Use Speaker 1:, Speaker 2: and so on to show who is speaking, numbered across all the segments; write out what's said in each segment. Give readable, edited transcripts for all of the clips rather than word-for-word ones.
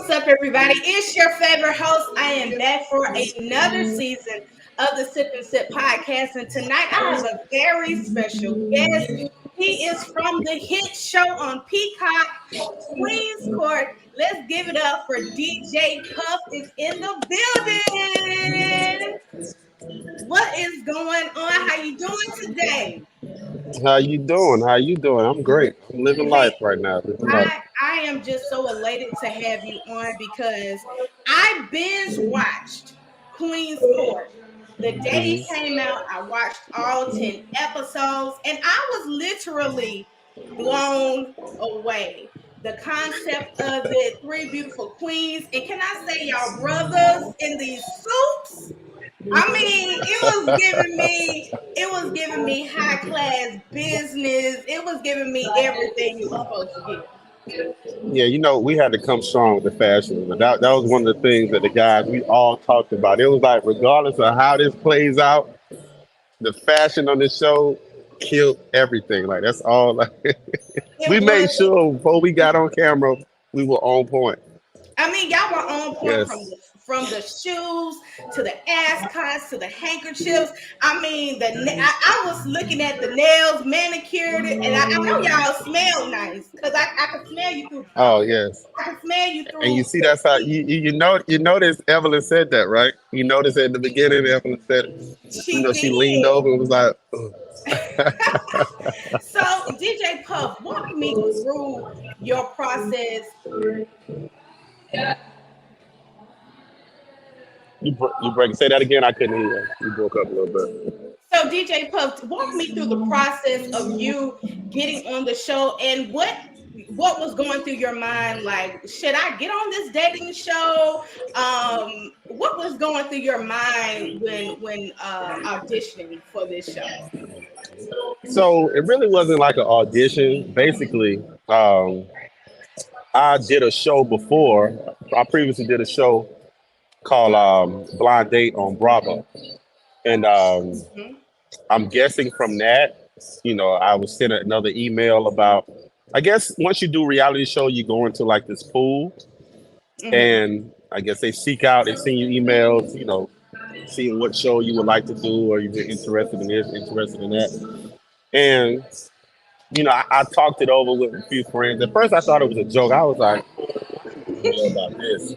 Speaker 1: What's up, everybody? It's your favorite host. I am back for another season of the Sip and Sip podcast. And tonight I have a very special guest. He is from the hit show on Peacock, Queen's Court. Let's give it up for DJ Puff is in the building. What is going on? How you doing today?
Speaker 2: How you doing? How you doing? I'm great. I'm living life
Speaker 1: Hey,
Speaker 2: right now. Living life.
Speaker 1: I am just so elated to have you on because I binge watched Queen's Court. The day it
Speaker 2: Hmm.
Speaker 1: came out, I watched all 10 episodes and I was literally blown away. The concept of it, three beautiful queens, and can I say y'all brothers in these suits? I mean, it was giving me high class business. It was giving me everything it was supposed to give.
Speaker 2: Yeah, we had to come strong with the fashion, but that was one of the things that the guys we all talked about. It was like, regardless of how this plays out, the fashion on this show killed everything. Like that's all. Like, we
Speaker 1: It
Speaker 2: made
Speaker 1: was.
Speaker 2: sure before we got on camera, we were on point.
Speaker 1: I mean, y'all were on point
Speaker 2: Yes.
Speaker 1: from the shoes to the ascots to the handkerchiefs. I mean, I was looking at the nails, manicured, and I know y'all smell nice because I can smell you through.
Speaker 2: Oh yes.
Speaker 1: I can smell you
Speaker 2: And you
Speaker 1: through
Speaker 2: see,
Speaker 1: the
Speaker 2: that's how
Speaker 1: seat.
Speaker 2: you notice Evelyn said that, right? You notice at the beginning, Evelyn said,
Speaker 1: She
Speaker 2: she leaned
Speaker 1: did.
Speaker 2: over and was like,
Speaker 1: So, DJ Puff, walk me through your process.
Speaker 2: You break. Say that again. I couldn't hear you. You broke up a little bit.
Speaker 1: So, DJ Puff, walk me through the process of you getting on the show and what was going through your mind. Like, should I get on this dating show? What was going through your mind when auditioning for this show?
Speaker 2: So it really wasn't like an audition. Basically, I did a show before. I previously did a show called Blind Date on Bravo, and
Speaker 1: Mhm.
Speaker 2: I'm guessing from that, I was sent another email about. I guess once you do reality show, you go into like this pool,
Speaker 1: Mhm.
Speaker 2: and I guess they seek out, they send you emails, seeing what show you would like to do, or you've been interested in this, interested in that. And, I talked it over with a few friends. At first, I thought it was a joke. I was like, what about this?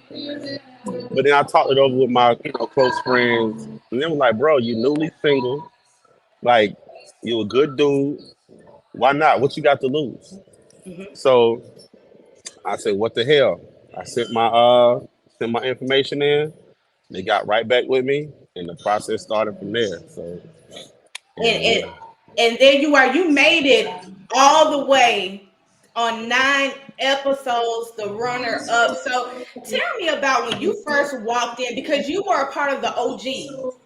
Speaker 2: But then I talked it over with my, close friends. And they were like, bro, you newly single. Like, you a good dude. Why not? What you got to lose?
Speaker 1: Mhm.
Speaker 2: So I said, what the hell? I sent my information in. They got right back with me, and the process started from there. So,
Speaker 1: And,
Speaker 2: and
Speaker 1: and
Speaker 2: yeah.
Speaker 1: and there you are. You made it all the way on 9 episodes, the runner up. So tell me about when you first walked in because you were a part of the OGs.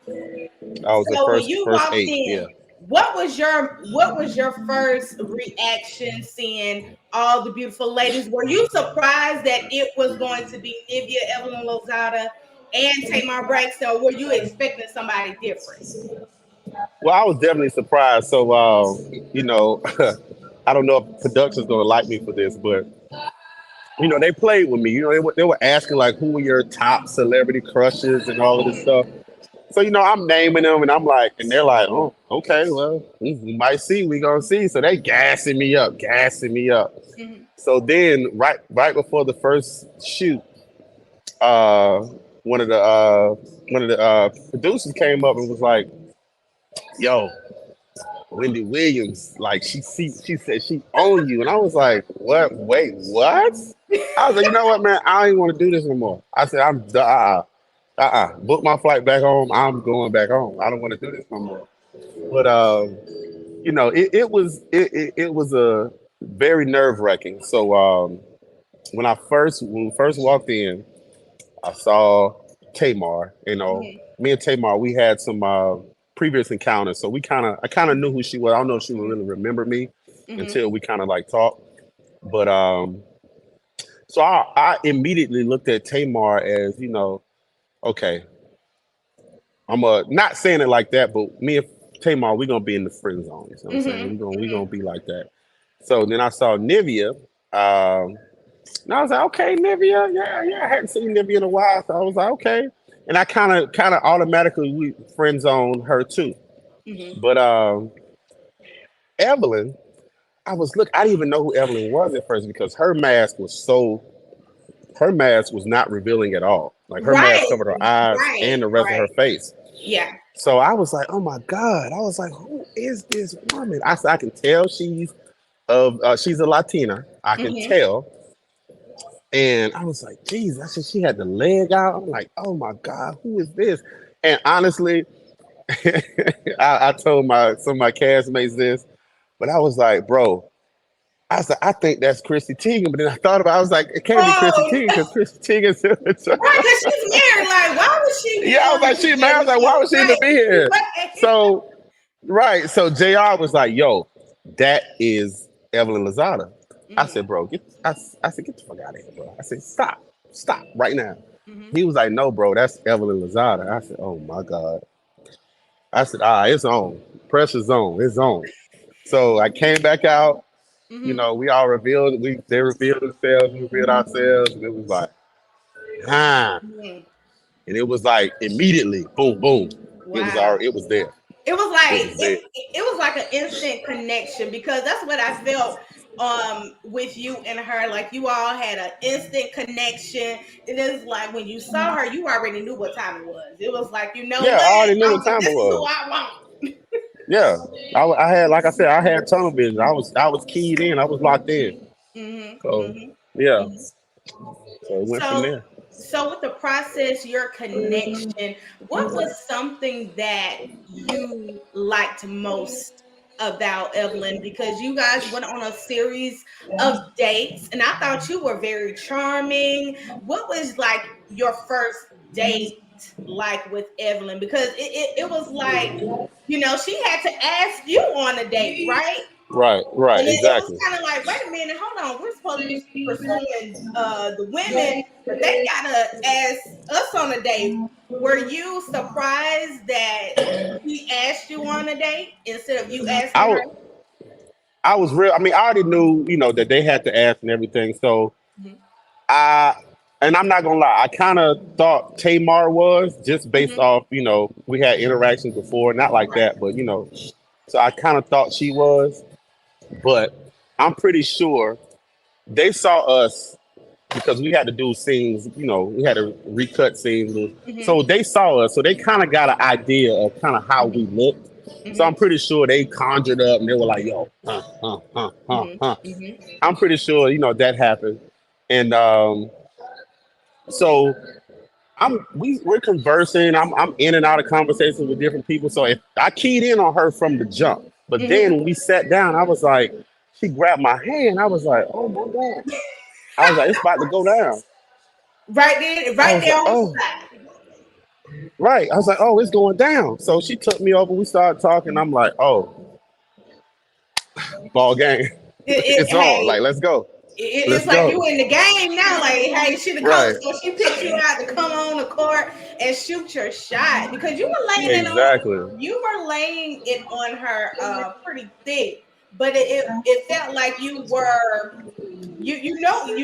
Speaker 2: I was the
Speaker 1: So when
Speaker 2: first
Speaker 1: you
Speaker 2: first
Speaker 1: walked
Speaker 2: eight.
Speaker 1: in,
Speaker 2: Yeah.
Speaker 1: what was your first reaction seeing all the beautiful ladies? Were you surprised that it was going to be Nivea, Evelyn Lozada, and Tamar Braxton, or were you expecting somebody different?
Speaker 2: Well, I was definitely surprised. So, I don't know if production's gonna like me for this, but they played with me. They were asking like, who were your top celebrity crushes and all of this stuff. So, I'm naming them, and I'm like, and they're like, oh, okay, well, we might see, we gonna see. So they gassing me up, gassing me up.
Speaker 1: Mhm.
Speaker 2: So then, right before the first shoot, uh, one of the uh, one of the producers came up and was like, "Yo, Wendy Williams, like she said she own you," and I was like, "What? Wait, what?" I was like, "You know what, man? I don't even want to do this no more." I said, "I'm book my flight back home. I'm going back home. I don't want to do this no more." But it was a very nerve wracking. So when we first walked in, I saw Tamar.
Speaker 1: Mhm.
Speaker 2: Me and Tamar, we had some previous encounters, so I kind of knew who she was. I don't know if she would really remember me
Speaker 1: Mhm.
Speaker 2: until we kind of like talked. But so I immediately looked at Tamar as okay, I'm not saying it like that, but me and Tamar, we're gonna be in the friend zone. You know what I'm saying?
Speaker 1: Mhm.
Speaker 2: We gonna
Speaker 1: Mhm.
Speaker 2: be like that. So then I saw Nivea. Um, And I was like, okay, Nivea, yeah, yeah. I hadn't seen Nivea in a while, so I was like, okay. And I kind of automatically we friend zone her too.
Speaker 1: Hmm.
Speaker 2: But Evelyn, I didn't even know who Evelyn was at first because her mask was not revealing at all. Like her mask
Speaker 1: Right,
Speaker 2: covered her eyes
Speaker 1: right,
Speaker 2: and the rest of her
Speaker 1: right.
Speaker 2: face.
Speaker 1: Yeah.
Speaker 2: So I was like, oh my God. I was like, who is this woman? I said, I can tell she's a Latina. I can
Speaker 1: Hmm.
Speaker 2: tell. And I was like, geez, I said she had the leg out. I'm like, oh my God, who is this? And honestly, I told some of my castmates this, but I was like, bro, I said, I think that's Chrissy Teigen. But then I thought about it, I was like, it can't be Chrissy
Speaker 1: Oh,
Speaker 2: Teigen because Chrissy Teigen's
Speaker 1: right, because she's married. Like, why would she be
Speaker 2: yeah, I was
Speaker 1: on
Speaker 2: like,
Speaker 1: this
Speaker 2: she man, I was
Speaker 1: baby
Speaker 2: like, why
Speaker 1: show?
Speaker 2: would she even
Speaker 1: Right,
Speaker 2: be here?
Speaker 1: right.
Speaker 2: So right. So JR was like, yo, that is Evelyn Lozada. I
Speaker 1: Mm,
Speaker 2: said, bro, I said, get the fuck out of here, bro. I said, stop right now.
Speaker 1: hmm.
Speaker 2: He was like, no, bro, that's Evelyn Lozada. I said, oh my God. I said, it's on. Pressure's on. It's on. So I came back out. You
Speaker 1: Hmm.
Speaker 2: know, we all revealed, they revealed themselves, we revealed ourselves, and it was like, ah.
Speaker 1: Hmm.
Speaker 2: And it was like immediately, boom, boom.
Speaker 1: Wow.
Speaker 2: It was there.
Speaker 1: It was
Speaker 2: It
Speaker 1: like
Speaker 2: was there.
Speaker 1: it was like an instant connection because that's what I felt with you and her. Like you all had an instant connection. It is like when you saw her, you already knew what time it was. It was like, you know
Speaker 2: Yeah,
Speaker 1: what?
Speaker 2: I already knew
Speaker 1: I
Speaker 2: what
Speaker 1: was like,
Speaker 2: time it
Speaker 1: this is who
Speaker 2: was.
Speaker 1: I want.
Speaker 2: Yeah, I had, like I said, I had tunnel vision. I was keyed in. I was locked in.
Speaker 1: Hmm.
Speaker 2: So
Speaker 1: Hmm.
Speaker 2: yeah,
Speaker 1: Hmm.
Speaker 2: so it went from
Speaker 1: So,
Speaker 2: there.
Speaker 1: so with the process, your connection, what was something that you liked most about Evelyn? Because you guys went on a series of dates, and I thought you were very charming. What was like your first date like with Evelyn? Because it was like, she had to ask you on a date, right?
Speaker 2: Right, right,
Speaker 1: And it was
Speaker 2: exactly.
Speaker 1: kind of like, wait a minute, hold on, we're supposed to be pursuing the women, but they gotta ask us on a date. Were you surprised that he asked you on a date instead of you
Speaker 2: I
Speaker 1: asking her?
Speaker 2: was I was real. I mean, I already knew, that they had to ask and everything. So
Speaker 1: Hmm.
Speaker 2: I, and I'm not gonna lie, I kind of thought Tamar was just based
Speaker 1: Hmm.
Speaker 2: off, we had interactions before, not like
Speaker 1: Right.
Speaker 2: that, but so I kind of thought she was, but I'm pretty sure they saw us because we had to do scenes, we had to recut scenes.
Speaker 1: Hmm.
Speaker 2: So they saw us, so they kind of got an idea of kind of how we looked. So
Speaker 1: Hmm.
Speaker 2: I'm pretty sure they conjured up and they were like, yo,
Speaker 1: Hmm.
Speaker 2: huh.
Speaker 1: Hmm.
Speaker 2: I'm pretty sure, that happened. And so we're conversing. I'm in and out of conversations with different people. So if I keyed in on her from the jump, but then
Speaker 1: Hmm.
Speaker 2: when we sat down, I was like, she grabbed my hand. I was like, oh my God. I was like, it's about to go down. I
Speaker 1: Right
Speaker 2: was
Speaker 1: there
Speaker 2: like,
Speaker 1: on the
Speaker 2: oh, right. I was like, oh, it's going down. So she took me over. We started talking. I'm like, oh, ball game. It's on.
Speaker 1: hey,
Speaker 2: Like, let's go.
Speaker 1: it's
Speaker 2: Let's
Speaker 1: like you
Speaker 2: go.
Speaker 1: in the game now. Like, hey, she the coach,
Speaker 2: Right.
Speaker 1: so she picked you out to come on the court and shoot your shot because
Speaker 2: Exactly.
Speaker 1: you were laying it on her pretty thick, but it felt like you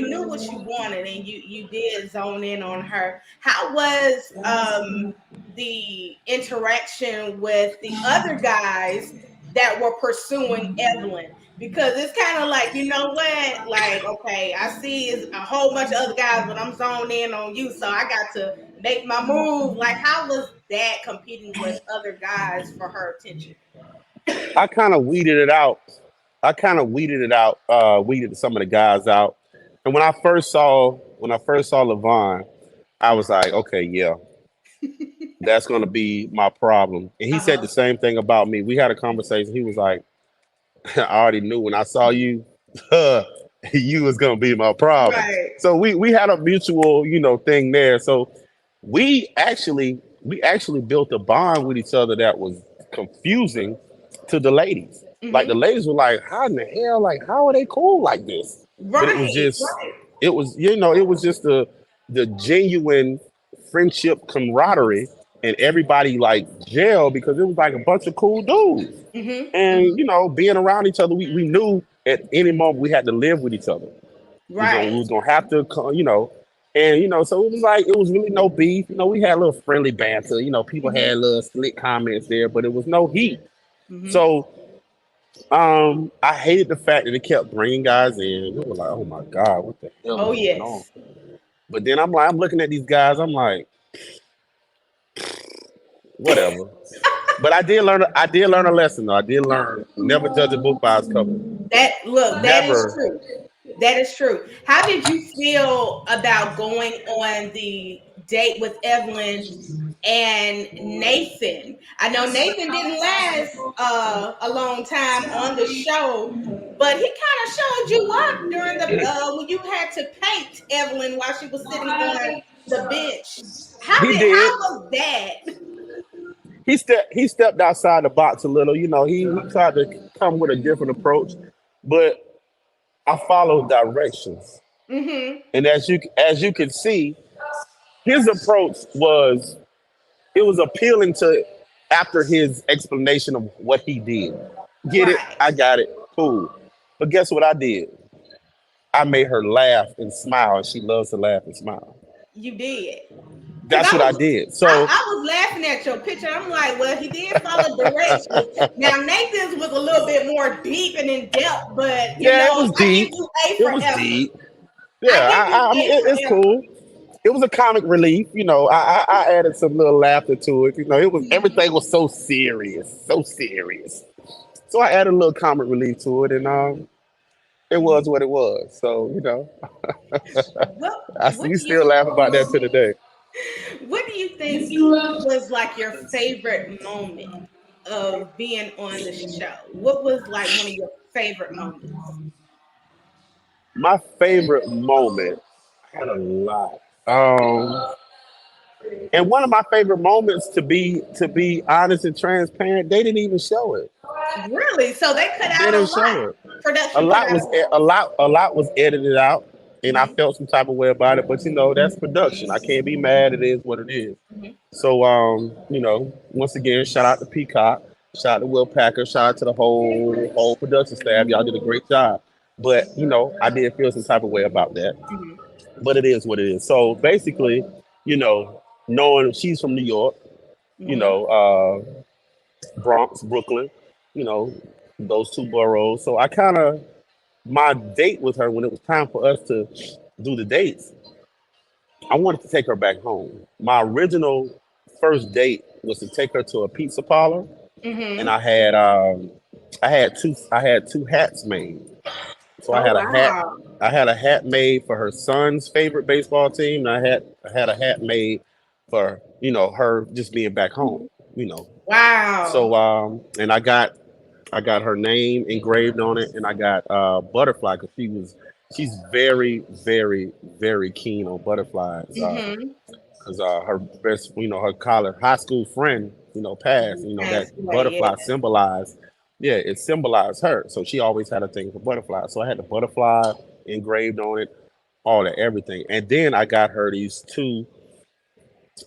Speaker 1: knew what you wanted and you did zone in on her. How was the interaction with the other guys that were pursuing Evelyn? Because it's kind of like, you know what, like, okay, I see is a whole bunch of other guys, but I'm zoned in on you, so I got to make my move. Like, how was that competing with other guys for her attention?
Speaker 2: I kind of weeded it out. Weeded some of the guys out. And when I first saw Lavan, I was like, okay, yeah, that's gonna be my problem. And he said
Speaker 1: Uh-huh.
Speaker 2: the same thing about me. We had a conversation. He was like, I already knew when I saw you, you was gonna be my problem.
Speaker 1: Right.
Speaker 2: So we had a mutual, thing there. So we actually built a bond with each other that was confusing to the ladies. Like the
Speaker 1: Hmm.
Speaker 2: ladies were like, how in the hell, like how are they cool like this? But it was
Speaker 1: Right.
Speaker 2: just it was just the genuine friendship camaraderie and everybody like gel because it was like a bunch of cool dudes.
Speaker 1: Hmm.
Speaker 2: And
Speaker 1: Hmm.
Speaker 2: being around each other, we knew at any moment we had to live with each other.
Speaker 1: Right.
Speaker 2: We was gonna have to, and so it was like it was really no beef. We had a little friendly banter. People
Speaker 1: Hmm.
Speaker 2: had little slick comments there, but it was no heat.
Speaker 1: Hmm.
Speaker 2: So I hated the fact that it kept bringing guys in. We were like, oh my god, what the hell
Speaker 1: Oh
Speaker 2: is going on?
Speaker 1: yes.
Speaker 2: But then I'm looking at these guys. I'm like, whatever. But I did learn a lesson though. I did learn never judge a book by its cover.
Speaker 1: That look, that is
Speaker 2: Never.
Speaker 1: true. That is true. How did you feel about going on the date with Evelyn and Nathan? I know Nathan didn't last a long time on the show, but he kind of showed you up during the when you had to paint Evelyn while she was sitting on the bench.
Speaker 2: He
Speaker 1: How
Speaker 2: did.
Speaker 1: was that?
Speaker 2: He stepped outside the box a little. He tried to come with a different approach, but I followed directions.
Speaker 1: Hmm.
Speaker 2: And as you can see, his approach was it was appealing to after his explanation of what he did. Get it?
Speaker 1: Right.
Speaker 2: I got it. Cool. But guess what I did? I made her laugh and smile, and she loves to laugh and smile.
Speaker 1: You did. Cause
Speaker 2: That's what I did. So
Speaker 1: I was laughing at your picture. I'm like, well, he did follow directions. Now Nathan's was a little bit more deep and in depth, but
Speaker 2: yeah, it was
Speaker 1: I give
Speaker 2: deep.
Speaker 1: you A
Speaker 2: It
Speaker 1: for
Speaker 2: was
Speaker 1: effort.
Speaker 2: deep. Yeah,
Speaker 1: I give you
Speaker 2: I mean,
Speaker 1: A for
Speaker 2: it's
Speaker 1: effort.
Speaker 2: cool. It was a comic relief. I added some little laughter to it. It was
Speaker 1: Mhm.
Speaker 2: everything was so serious, so serious. So I added a little comic relief to it, and it was what it was. So
Speaker 1: What
Speaker 2: I
Speaker 1: what
Speaker 2: you
Speaker 1: do you
Speaker 2: still laugh about that to the day.
Speaker 1: what do you think was like your favorite moment of being on the show? What was like one of your favorite moments?
Speaker 2: My favorite moment, I had a lot. And one of my favorite moments, to be honest and transparent, they didn't even show it.
Speaker 1: Really? So they cut
Speaker 2: They
Speaker 1: out a
Speaker 2: didn't
Speaker 1: lot.
Speaker 2: show it. A
Speaker 1: Production cut
Speaker 2: lot
Speaker 1: out
Speaker 2: was
Speaker 1: a lot.
Speaker 2: a lot was edited out, and I
Speaker 1: Hmm.
Speaker 2: felt some type of way about it. But that's production. I can't be mad. It is what it is.
Speaker 1: Hmm.
Speaker 2: So once again, shout out to Peacock, shout out to Will Packer, shout out to the whole production staff. Y'all did a great job. But I did feel some type of way about that.
Speaker 1: Hmm.
Speaker 2: But it is what it is. So basically, knowing she's from New York, you
Speaker 1: Hmm.
Speaker 2: know, Bronx, Brooklyn, you know, those two boroughs. So I kind of my date with her when it was time for us to do the dates, I wanted to take her back home. My original first date was to take her to a pizza parlor, and
Speaker 1: Hmm.
Speaker 2: I had two hats made. So
Speaker 1: Oh wow.
Speaker 2: I had a hat made for her son's favorite baseball team, and I had a hat made for her just being back home. You know,
Speaker 1: Wow.
Speaker 2: so and I got her name engraved on it, and I got butterfly because she's very very very keen on butterflies.
Speaker 1: Hmm.
Speaker 2: Because her best, her college high school friend, passed. That
Speaker 1: Passed away.
Speaker 2: butterfly
Speaker 1: Yeah.
Speaker 2: symbolized, yeah, it symbolized her. So she always had a thing for butterflies. So I had the butterfly engraved on it, all that, everything. And then I got her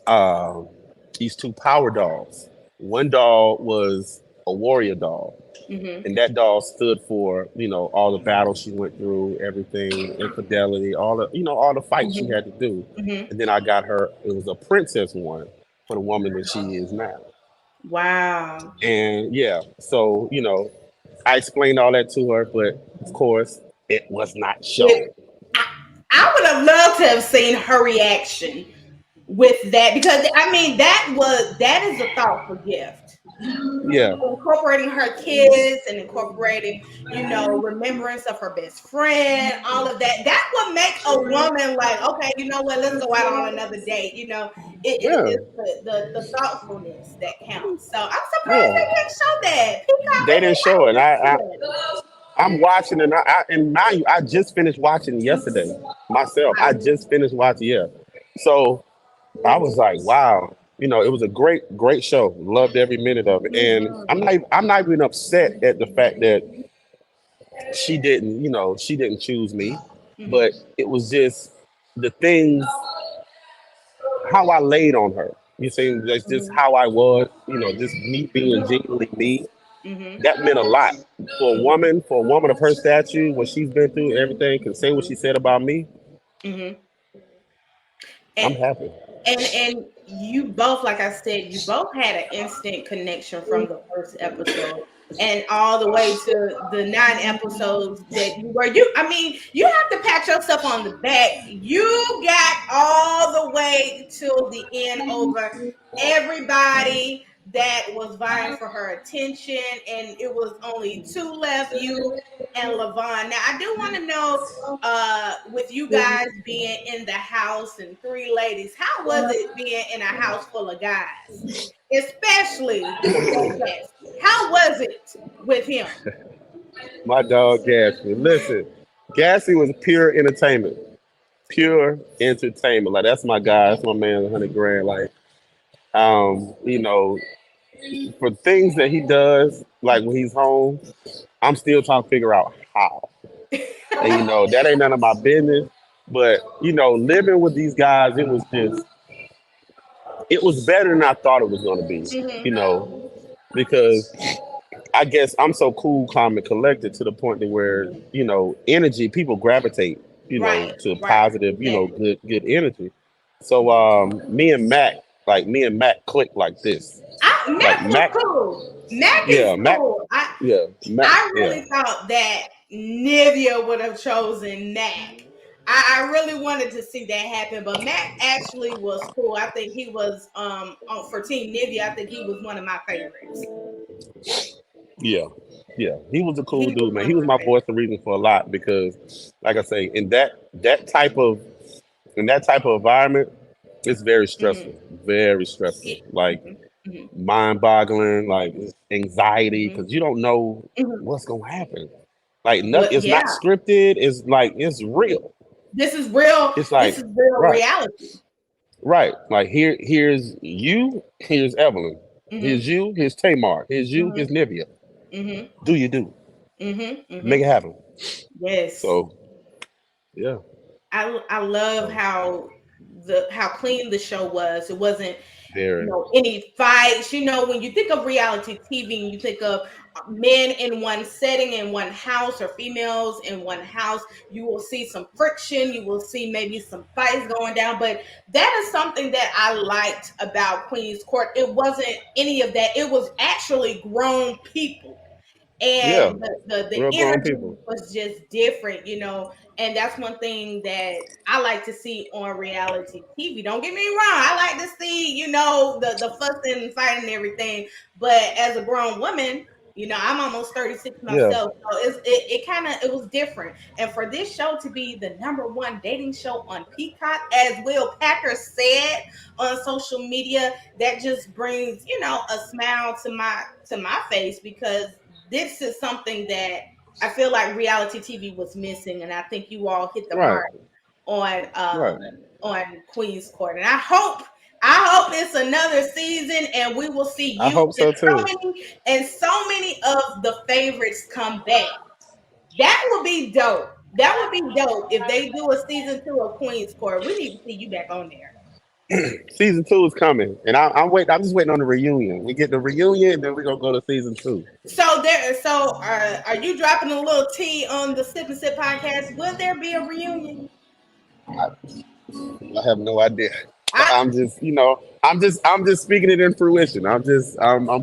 Speaker 2: um, these two power dolls. One doll was a warrior doll,
Speaker 1: Hmm.
Speaker 2: and that doll stood for all the battles she went through, everything, infidelity, all the fights she
Speaker 1: Hmm.
Speaker 2: had to do.
Speaker 1: Hmm.
Speaker 2: And then I got her. It was a princess one for the woman that she is now.
Speaker 1: Wow.
Speaker 2: And yeah, so I explained all that to her, but of course it was not shown.
Speaker 1: It, I, I would have loved to have seen her reaction with that because I mean that is a thoughtful gift.
Speaker 2: Yeah,
Speaker 1: Incorporating her kids and incorporating, remembrance of her best friend, all of that. That would make a woman like, okay, you know what, let's go out on another date.
Speaker 2: yeah,
Speaker 1: It's the thoughtfulness that counts. So I'm surprised
Speaker 2: yeah.
Speaker 1: they didn't show that. Peacock,
Speaker 2: They
Speaker 1: we
Speaker 2: didn't
Speaker 1: need
Speaker 2: show it.
Speaker 1: to
Speaker 2: I,
Speaker 1: see
Speaker 2: I'm watching, and mind you, I just finished watching yesterday myself. I
Speaker 1: that.
Speaker 2: just finished watching, yeah. So I was like, wow, it was a great, great show. Loved every minute of it, and
Speaker 1: Wow.
Speaker 2: I'm not even upset at the fact that she didn't choose me,
Speaker 1: Hmm.
Speaker 2: but it was just the things how I laid on her. You see, that's just
Speaker 1: Hmm.
Speaker 2: how I was. Just me being genuinely me.
Speaker 1: Mhm.
Speaker 2: That meant a lot for a woman of her stature, what she's been through, everything, can say what she said about me.
Speaker 1: Mhm.
Speaker 2: I'm
Speaker 1: And
Speaker 2: happy.
Speaker 1: and you both, like I said, you both had an instant connection from the first episode and all the way to the 9 episodes that you were. I mean, you have to pat yourself on the back. You got all the way till the end over everybody that was vying for her attention, and it was only two left, you and Lavan. Now, I do want to know, with you guys being in the house and three ladies, how was it being in a house full of guys, especially with Gatsby? How was it with him?
Speaker 2: My dog Gatsby. Listen, Gatsby was pure entertainment. Pure entertainment. Like that's my guy. That's my man, 100 grand. Like, you know, for things that he does, like when he's home, I'm still trying to figure out how. And that ain't none of my business. But living with these guys, it was better than I thought it was gonna be. You
Speaker 1: Hmm.
Speaker 2: know, because I guess I'm so cool, calm, and collected to the point that where energy people gravitate,
Speaker 1: Right,
Speaker 2: to
Speaker 1: right.
Speaker 2: positive,
Speaker 1: Exactly.
Speaker 2: good energy. So me and Mac clicked like this.
Speaker 1: Mac
Speaker 2: Like
Speaker 1: was
Speaker 2: Mac,
Speaker 1: cool. Mac is
Speaker 2: yeah, Mac,
Speaker 1: cool.
Speaker 2: yeah, Mac,
Speaker 1: I
Speaker 2: yeah,
Speaker 1: really thought that Nivea would have chosen Mac. I really wanted to see that happen, but Mac actually was cool. I think he was for Team Nivea. I think he was one of my favorites.
Speaker 2: yeah, yeah. He was a cool
Speaker 1: He was
Speaker 2: dude, man.
Speaker 1: one
Speaker 2: He
Speaker 1: of
Speaker 2: was
Speaker 1: my
Speaker 2: my
Speaker 1: favorites.
Speaker 2: voice of reason for a lot because, like I say, in that type of environment, it's
Speaker 1: Hmm.
Speaker 2: very stressful. Like
Speaker 1: Hmm. Hmm.
Speaker 2: mind-boggling, like anxiety,
Speaker 1: Hmm.
Speaker 2: because you don't know
Speaker 1: Hmm.
Speaker 2: what's gonna happen. Like nothing,
Speaker 1: Well,
Speaker 2: it's
Speaker 1: yeah,
Speaker 2: not scripted. It's like it's real.
Speaker 1: this is real.
Speaker 2: It's
Speaker 1: This
Speaker 2: like
Speaker 1: is real
Speaker 2: right,
Speaker 1: reality.
Speaker 2: right. Like here's you, here's Evelyn,
Speaker 1: Hmm.
Speaker 2: here's you, here's Tamar, here's you,
Speaker 1: Hmm.
Speaker 2: here's Nivea.
Speaker 1: Hmm.
Speaker 2: Do you do?
Speaker 1: Hmm.
Speaker 2: Make
Speaker 1: Hmm.
Speaker 2: it happen.
Speaker 1: Yes.
Speaker 2: So yeah,
Speaker 1: I love
Speaker 2: so
Speaker 1: how clean the show was. It wasn't,
Speaker 2: very
Speaker 1: any fights. When you think of reality TV and you think of men in one setting in one house or females in one house, you will see some friction. You will see maybe some fights going down. But that is something that I liked about Queen's Court. It wasn't any of that. It was actually grown people,
Speaker 2: yeah,
Speaker 1: and the
Speaker 2: real grown
Speaker 1: energy
Speaker 2: people.
Speaker 1: was just different, and that's one thing that I like to see on reality TV. Don't get me wrong, I like to see, the fussing and fighting and everything, but as a grown woman, I'm almost 36
Speaker 2: Yeah,
Speaker 1: myself, so it kind of it was different. And for this show to be the number one dating show on Peacock, as Will Packer said on social media, that just brings, a smile to my face, because this is something that I feel like reality TV was missing, and I think you all hit the
Speaker 2: right,
Speaker 1: mark on
Speaker 2: right.
Speaker 1: Queen's Court. And I hope it's another season, and we will see
Speaker 2: I
Speaker 1: you
Speaker 2: hope
Speaker 1: and
Speaker 2: so too.
Speaker 1: so many of the favorites come back. That would be dope. That would be dope if they do a season 2 of Queen's Court. We need to see you back on there.
Speaker 2: Season 2 is coming, and I'm waiting. I'm just waiting on the reunion. We get the reunion, then we're gonna go to season 2.
Speaker 1: Are you dropping a little tea on the Sip and Sip podcast? Will there be a reunion?
Speaker 2: I have no idea.
Speaker 1: I
Speaker 2: I'm just speaking it in fruition. I'm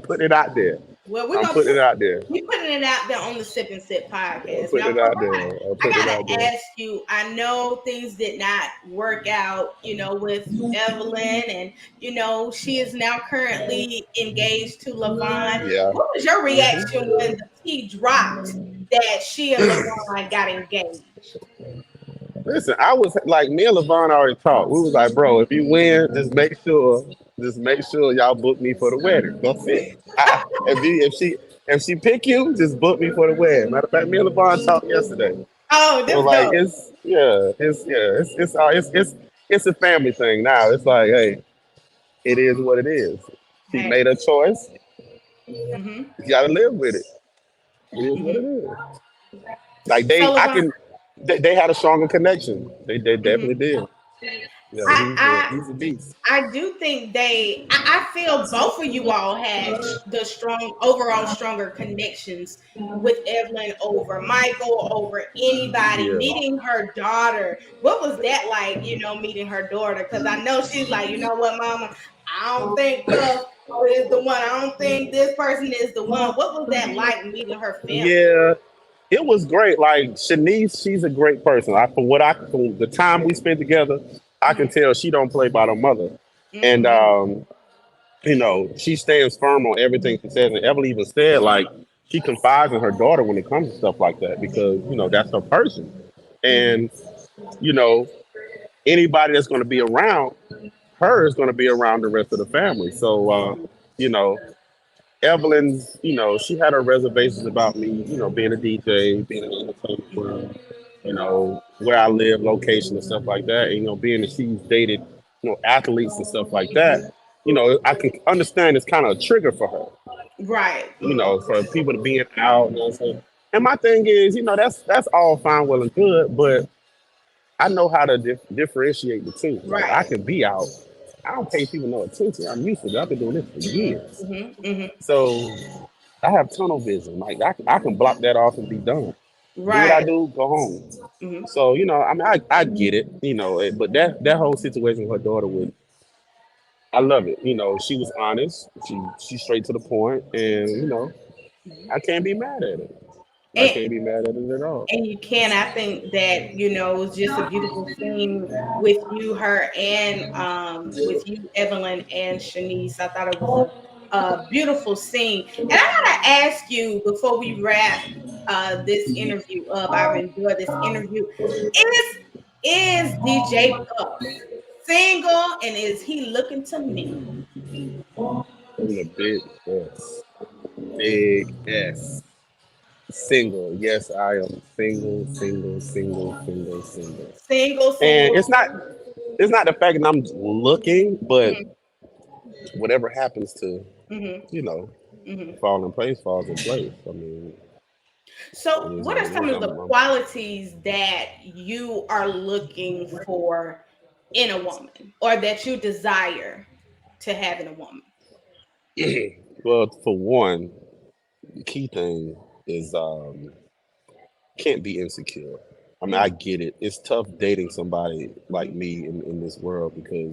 Speaker 2: putting it out there.
Speaker 1: Well, we're
Speaker 2: I'm
Speaker 1: gonna
Speaker 2: putting it out there.
Speaker 1: we putting it out there on the Sip and Sip
Speaker 2: I'm
Speaker 1: podcast. Now,
Speaker 2: putting it out there. I'm
Speaker 1: I
Speaker 2: putting it out
Speaker 1: gotta
Speaker 2: there.
Speaker 1: ask you. I know things did not work out, with Evelyn, and she is now currently engaged to Lavan.
Speaker 2: Yeah.
Speaker 1: What was your reaction
Speaker 2: Hmm.
Speaker 1: when the tea dropped that she and Lavan got engaged?
Speaker 2: Listen, I was like, me and Lavan already talked. We was like, bro, if you win, just make sure y'all book me for the wedding. That's it. If she pick you, just book me for the wedding. Matter of fact, me and Lavan talked yesterday.
Speaker 1: Oh,
Speaker 2: So
Speaker 1: that's
Speaker 2: like,
Speaker 1: dope.
Speaker 2: it's a family thing now. It's like, hey, it is what it is. She
Speaker 1: Hey.
Speaker 2: made a choice.
Speaker 1: Hmm.
Speaker 2: You gotta live with it. It is what it
Speaker 1: Hmm.
Speaker 2: is. Like
Speaker 1: So,
Speaker 2: I
Speaker 1: Lavan.
Speaker 2: can, they had a stronger connection. They definitely
Speaker 1: Mhm.
Speaker 2: did. Yeah,
Speaker 1: I I
Speaker 2: he's a beast.
Speaker 1: I do think I feel both of you all had the strong, overall stronger connections with Evelyn over Michael, over anybody.
Speaker 2: Yeah.
Speaker 1: Meeting her daughter, what was that like? Meeting her daughter, because I know she's like, you know what, Mama, I don't think Puff is the one. I don't think this person is the one. What was that like meeting her family?
Speaker 2: Yeah, it was great. Like Shanice, she's a great person. From the time we spent together, I can
Speaker 1: Hmm.
Speaker 2: tell she don't play by her mother, and
Speaker 1: Hmm.
Speaker 2: she stands firm on everything she says. And Evelyn even said like she confides in her daughter when it comes to stuff like that because that's her person,
Speaker 1: Hmm.
Speaker 2: and you know anybody that's going to be around her is going to be around the rest of the family. So you know Evelyn's, she had her reservations about me, being a DJ, being in the entertainment world, where I live, location and stuff like that. And, being that she's dated, athletes and stuff like that, I can understand it's kind of a trigger for her,
Speaker 1: Right.
Speaker 2: for people to being out. You know what I'm saying? And my thing is, that's all fine, well and good, but I know how to differentiate the two. Like I
Speaker 1: Right.
Speaker 2: can be out. I don't pay people no attention. I'm used to it. I've been doing this for years.
Speaker 1: Hmm. Hmm.
Speaker 2: So I have tunnel vision. Like I can block that off and be done. Do what I
Speaker 1: Right.
Speaker 2: do, go home.
Speaker 1: Hmm.
Speaker 2: So I mean, I get it, but that whole situation with her daughter would, I love it. She was honest. She's straight to the point, and I can't be mad at it. I
Speaker 1: And
Speaker 2: can't be mad at it at all.
Speaker 1: And you can. I think that, it was just a beautiful scene with you, her, and with you, Evelyn and Shanice. I thought it was a beautiful scene. And I gotta ask you before we wrap this interview up. I've enjoyed this interview. Is DJ Puff single, and is he looking to mingle?
Speaker 2: I'm a big S, big S. Single. Yes, I am single, single, single, single, single.
Speaker 1: Single,
Speaker 2: And
Speaker 1: single.
Speaker 2: it's not the fact that I'm looking, but
Speaker 1: Hmm.
Speaker 2: whatever happens to,
Speaker 1: Hmm.
Speaker 2: you know,
Speaker 1: Hmm.
Speaker 2: fall in place, falls in place. I mean, it
Speaker 1: So,
Speaker 2: is
Speaker 1: what
Speaker 2: what
Speaker 1: are
Speaker 2: it
Speaker 1: some
Speaker 2: is.
Speaker 1: of the qualities that you are looking for in a woman, or that you desire to have in a woman?
Speaker 2: Well, for one, the key thing is can't be insecure. I mean, I
Speaker 1: Mm,
Speaker 2: get it. It's tough dating somebody like me in this world because,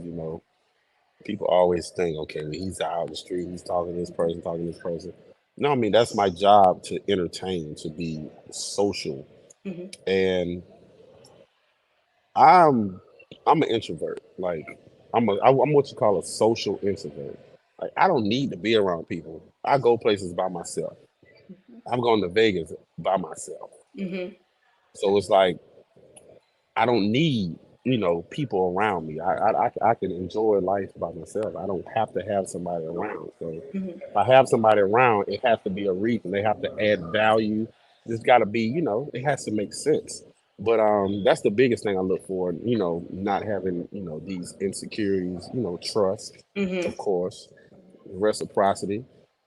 Speaker 2: people always think, okay, well, he's out in the street, he's talking to this person, talking to this person. No, I mean, that's my job to entertain, to be social.
Speaker 1: mhm,
Speaker 2: And I'm I'm an introvert. Like I'm what you call a social introvert. Like I don't need to be around people. I go places by myself.
Speaker 1: mhm,
Speaker 2: I'm going to Vegas by myself.
Speaker 1: mhm,
Speaker 2: So it's like I don't need people around me. I can enjoy life by myself. I don't have to have somebody around. So
Speaker 1: mhm.
Speaker 2: if I have somebody around, it has to be a reason. They have to add value. It's got to be it has to make sense. But that's the biggest thing I look for. Not having these insecurities. Trust,
Speaker 1: Mhm.
Speaker 2: of course, reciprocity.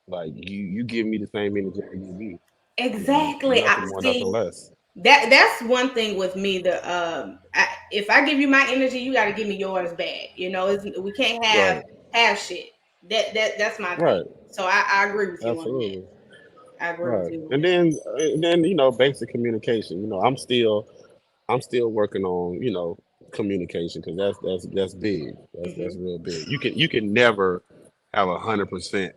Speaker 2: Like you give me the same energy I give you.
Speaker 1: Exactly. I
Speaker 2: Nothing more, nothing
Speaker 1: see.
Speaker 2: less.
Speaker 1: That's one thing with me. If I give you my energy, you got to give me yours back. We can't
Speaker 2: Right.
Speaker 1: have shit. That's my thing.
Speaker 2: Right.
Speaker 1: So I agree with you on that.
Speaker 2: Absolutely.
Speaker 1: I agree with
Speaker 2: Right.
Speaker 1: you on
Speaker 2: And
Speaker 1: that.
Speaker 2: then basic communication. I'm still working on communication because that's big. That's
Speaker 1: Hmm.
Speaker 2: real big. You can never have 100%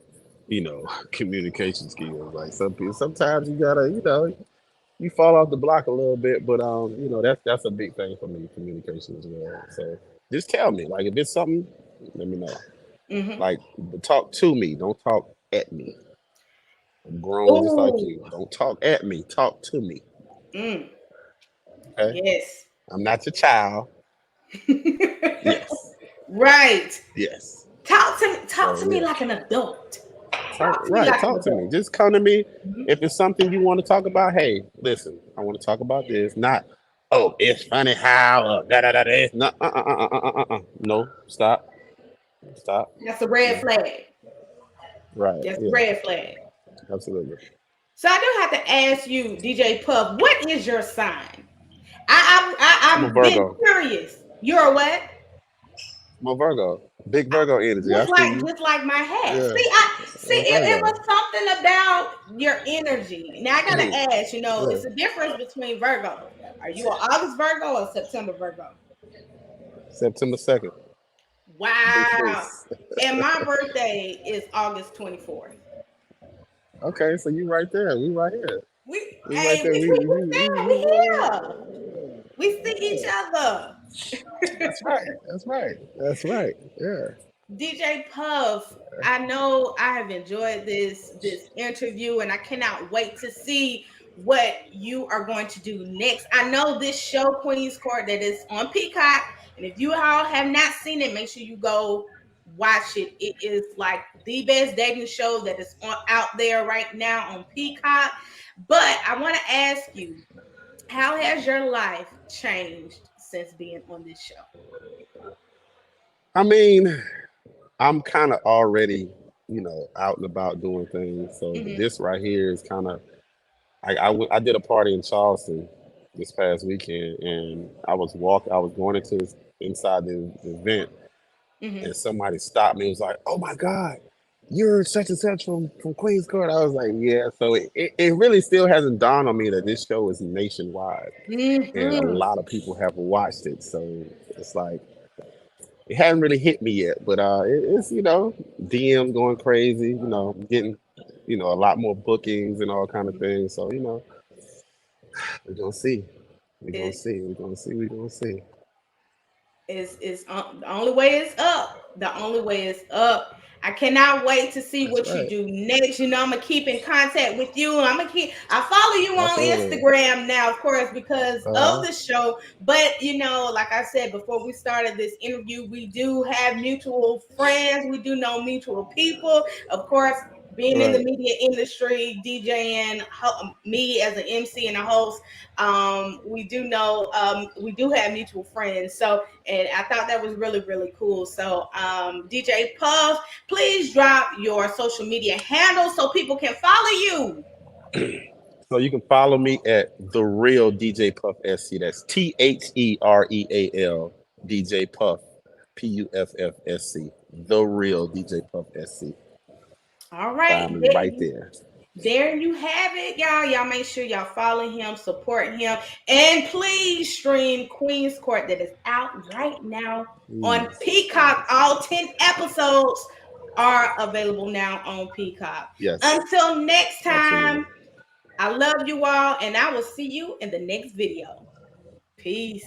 Speaker 2: communication skills. Like some people, sometimes you gotta you fall off the block a little bit, but that's a big thing for me, communication as well. So just tell me, like if it's something, let me know.
Speaker 1: Hmm.
Speaker 2: Like talk to me, don't talk at me. I'm grown just like
Speaker 1: Oh,
Speaker 2: you. Don't talk at me. Talk to me.
Speaker 1: mm,
Speaker 2: Okay?
Speaker 1: yes.
Speaker 2: I'm not your child. Yes.
Speaker 1: Right.
Speaker 2: Yes.
Speaker 1: Talk
Speaker 2: So
Speaker 1: to me
Speaker 2: yeah.
Speaker 1: like an adult.
Speaker 2: Talk
Speaker 1: Talk to me
Speaker 2: right.
Speaker 1: like an
Speaker 2: Talk to me.
Speaker 1: adult.
Speaker 2: Just come to me.
Speaker 1: Mhm.
Speaker 2: If it's something you want to talk about, hey, listen, I want to talk about this. Not, oh, it's funny how da da da da. No, no, stop. Stop.
Speaker 1: That's a red
Speaker 2: No.
Speaker 1: flag.
Speaker 2: Right.
Speaker 1: That's a
Speaker 2: Yeah.
Speaker 1: red flag.
Speaker 2: Absolutely.
Speaker 1: So I do have to ask you, DJ Puff, what is your sign?
Speaker 2: I'm a
Speaker 1: I've been
Speaker 2: Virgo.
Speaker 1: curious. You're a what?
Speaker 2: I'm a Virgo. Big
Speaker 1: I-
Speaker 2: Virgo energy. I see you.
Speaker 1: just like my hat.
Speaker 2: Yeah,
Speaker 1: See,
Speaker 2: I'm a
Speaker 1: it was
Speaker 2: Virgo.
Speaker 1: something about your energy. Now I gotta ask,
Speaker 2: Yeah.
Speaker 1: it's a difference between Virgos. Are you an August Virgo or September Virgo?
Speaker 2: September 2nd. Big
Speaker 1: Wow.
Speaker 2: face.
Speaker 1: And my birthday is August 24th.
Speaker 2: Okay, so you right there. We right here.
Speaker 1: We
Speaker 2: We right
Speaker 1: hey,
Speaker 2: there.
Speaker 1: we there, we here. We see each other.
Speaker 2: That's right. That's right. That's right. Yeah.
Speaker 1: DJ Puff, I know I have enjoyed this interview and I cannot wait to see what you are going to do next. I know this show Queen's Court that is on Peacock, and if you all have not seen it, make sure you go watch it. It is like the best dating show that is out there right now on Peacock. But I want to ask you, how has your life changed since being on this show?
Speaker 2: I mean, I'm kind of already, out and about doing things. So, but
Speaker 1: Hmm.
Speaker 2: this right here is kind of. I did a party in Charleston this past weekend, and I was going inside the event,
Speaker 1: Hmm.
Speaker 2: and somebody stopped me. It was like, "Oh my God, you're such and such from Queens Court." I was like, "Yeah." So it really still hasn't dawned on me that this show is nationwide, and a
Speaker 1: Hmm.
Speaker 2: lot of people have watched it. So it's like it hasn't really hit me yet, but it's DM going crazy, getting a lot more bookings and all kind of things. So we're gonna see, we're gonna
Speaker 1: It
Speaker 2: see, we're gonna see, we're gonna see.
Speaker 1: is the only way is up. The only way is up. I cannot wait to see
Speaker 2: That's
Speaker 1: what you
Speaker 2: right.
Speaker 1: do next. I'm gonna keep in contact with you. I follow you on
Speaker 2: Absolutely.
Speaker 1: Instagram now, of course, because
Speaker 2: Uh
Speaker 1: of
Speaker 2: huh.
Speaker 1: the show. But like I said before we started this interview, we do have mutual friends. We do know mutual people. Of course, being in the
Speaker 2: Right.
Speaker 1: media industry, DJing, me as an MC and a host, we do know we do have mutual friends. So, and I thought that was really, really cool. So, DJ Puff, please drop your social media handles so people can follow you.
Speaker 2: So you can follow me at the real DJ Puff SC. That's TheReal DJ Puff PUFFSC. The real DJ Puff SC.
Speaker 1: All right.
Speaker 2: Find me right there.
Speaker 1: There you have it, y'all. Y'all make sure y'all follow him, support him, and please stream Queen's Court that is out right now on
Speaker 2: Please,
Speaker 1: Peacock. All 10 episodes are available now on Peacock.
Speaker 2: yes,
Speaker 1: Until next
Speaker 2: absolutely.
Speaker 1: time, I love you all, and I will see you in the next video. Peace.